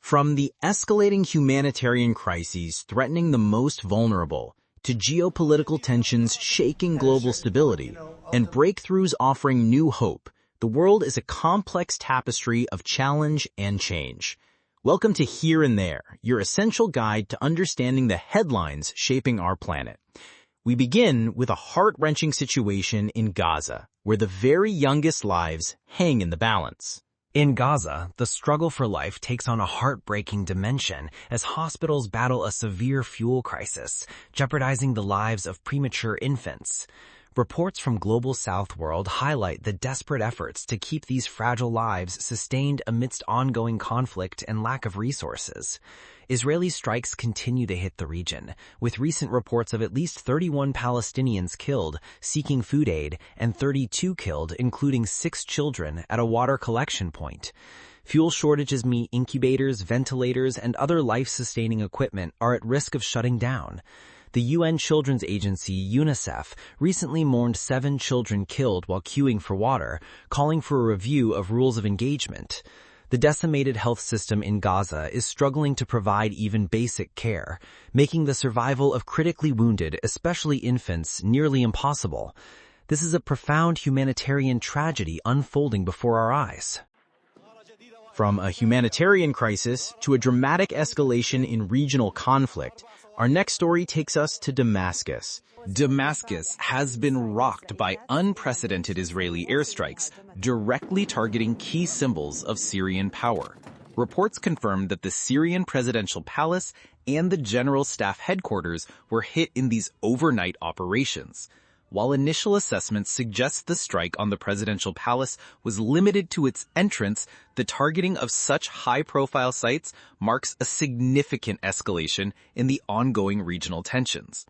From the escalating humanitarian crises threatening the most vulnerable, to geopolitical tensions shaking global stability, and breakthroughs offering new hope, the world is a complex tapestry of challenge and change. Welcome to Here and There, your essential guide to understanding the headlines shaping our planet. We begin with a heart-wrenching situation in Gaza, where the very youngest lives hang in the balance. In Gaza, the struggle for life takes on a heartbreaking dimension as hospitals battle a severe fuel crisis, jeopardizing the lives of premature infants. Reports from Global South World highlight the desperate efforts to keep these fragile lives sustained amidst ongoing conflict and lack of resources. Israeli strikes continue to hit the region, with recent reports of at least 31 Palestinians killed seeking food aid and 32 killed, including 6 children, at a water collection point. Fuel shortages mean incubators, ventilators, and other life-sustaining equipment are at risk of shutting down. The UN Children's Agency, UNICEF, recently mourned 7 children killed while queuing for water, calling for a review of rules of engagement. The decimated health system in Gaza is struggling to provide even basic care, making the survival of critically wounded, especially infants, nearly impossible. This is a profound humanitarian tragedy unfolding before our eyes. From a humanitarian crisis to a dramatic escalation in regional conflict, our next story takes us to Damascus. Damascus has been rocked by unprecedented Israeli airstrikes directly targeting key symbols of Syrian power. Reports confirm that the Syrian presidential palace and the general staff headquarters were hit in these overnight operations. While initial assessments suggest the strike on the presidential palace was limited to its entrance, the targeting of such high-profile sites marks a significant escalation in the ongoing regional tensions.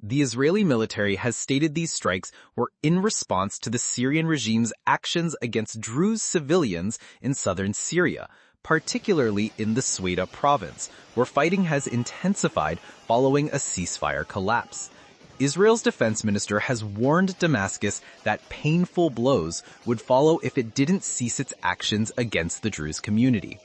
The Israeli military has stated these strikes were in response to the Syrian regime's actions against Druze civilians in southern Syria, particularly in the Sweda province, where fighting has intensified following a ceasefire collapse. Israel's defense minister has warned Damascus that painful blows would follow if it didn't cease its actions against the Druze community.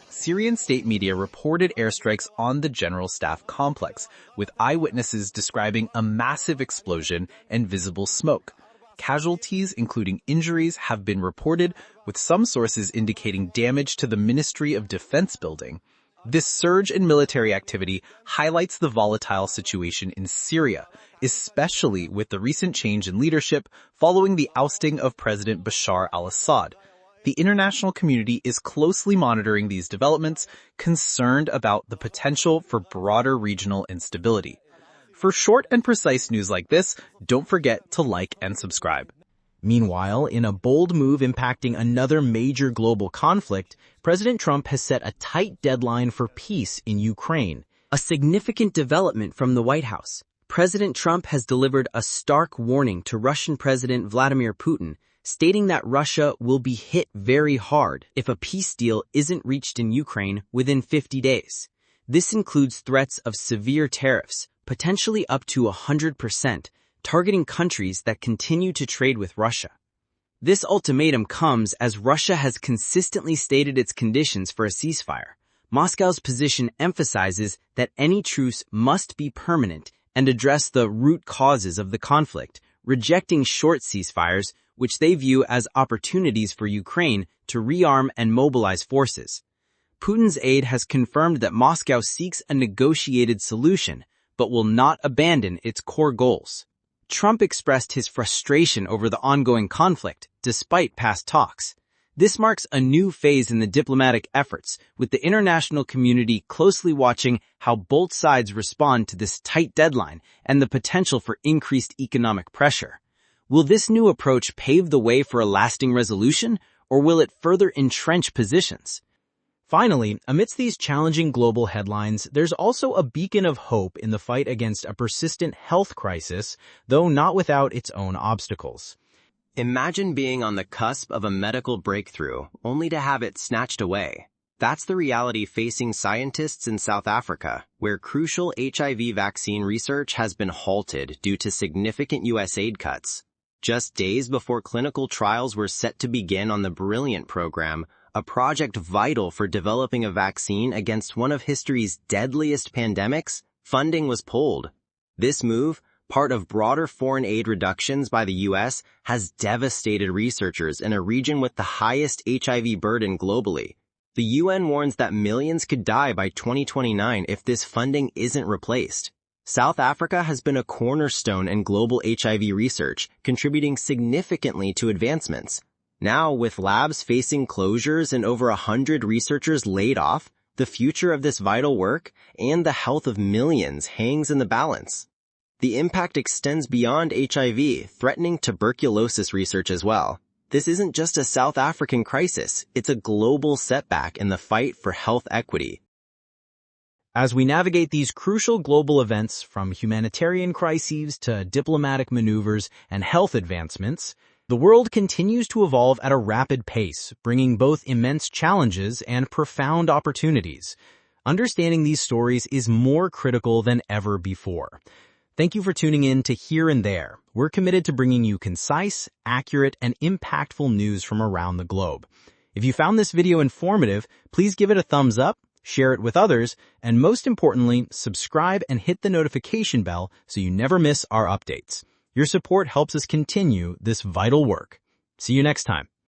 Syrian state media reported airstrikes on the general staff complex, with eyewitnesses describing a massive explosion and visible smoke. Casualties, including injuries, have been reported, with some sources indicating damage to the Ministry of Defense building. This surge in military activity highlights the volatile situation in Syria, especially with the recent change in leadership following the ousting of President Bashar al-Assad. The international community is closely monitoring these developments, concerned about the potential for broader regional instability. For short and precise news like this, don't forget to like and subscribe. Meanwhile, in a bold move impacting another major global conflict, President Trump has set a tight deadline for peace in Ukraine. A significant development from the White House. President Trump has delivered a stark warning to Russian President Vladimir Putin, stating that Russia will be hit very hard if a peace deal isn't reached in Ukraine within 50 days. This includes threats of severe tariffs, potentially up to 100%, targeting countries that continue to trade with Russia. This ultimatum comes as Russia has consistently stated its conditions for a ceasefire. Moscow's position emphasizes that any truce must be permanent and address the root causes of the conflict, rejecting short ceasefires, which they view as opportunities for Ukraine to rearm and mobilize forces. Putin's aide has confirmed that Moscow seeks a negotiated solution, but will not abandon its core goals. Trump expressed his frustration over the ongoing conflict, despite past talks. This marks a new phase in the diplomatic efforts, with the international community closely watching how both sides respond to this tight deadline and the potential for increased economic pressure. Will this new approach pave the way for a lasting resolution, or will it further entrench positions? Finally, amidst these challenging global headlines, there's also a beacon of hope in the fight against a persistent health crisis, though not without its own obstacles. Imagine being on the cusp of a medical breakthrough, only to have it snatched away. That's the reality facing scientists in South Africa, where crucial HIV vaccine research has been halted due to significant U.S. aid cuts. Just days before clinical trials were set to begin on the Brilliant program, a project vital for developing a vaccine against one of history's deadliest pandemics, funding was pulled. This move, part of broader foreign aid reductions by the U.S., has devastated researchers in a region with the highest HIV burden globally. The UN warns that millions could die by 2029 if this funding isn't replaced. South Africa has been a cornerstone in global HIV research, contributing significantly to advancements. Now, with labs facing closures and over 100 researchers laid off, the future of this vital work and the health of millions hangs in the balance. The impact extends beyond HIV, threatening tuberculosis research as well. This isn't just a South African crisis, it's a global setback in the fight for health equity. As we navigate these crucial global events, from humanitarian crises to diplomatic maneuvers and health advancements, the world continues to evolve at a rapid pace, bringing both immense challenges and profound opportunities. Understanding these stories is more critical than ever before. Thank you for tuning in to Here and There. We're committed to bringing you concise, accurate, and impactful news from around the globe. If you found this video informative, please give it a thumbs up, share it with others, and most importantly, subscribe and hit the notification bell so you never miss our updates. Your support helps us continue this vital work. See you next time.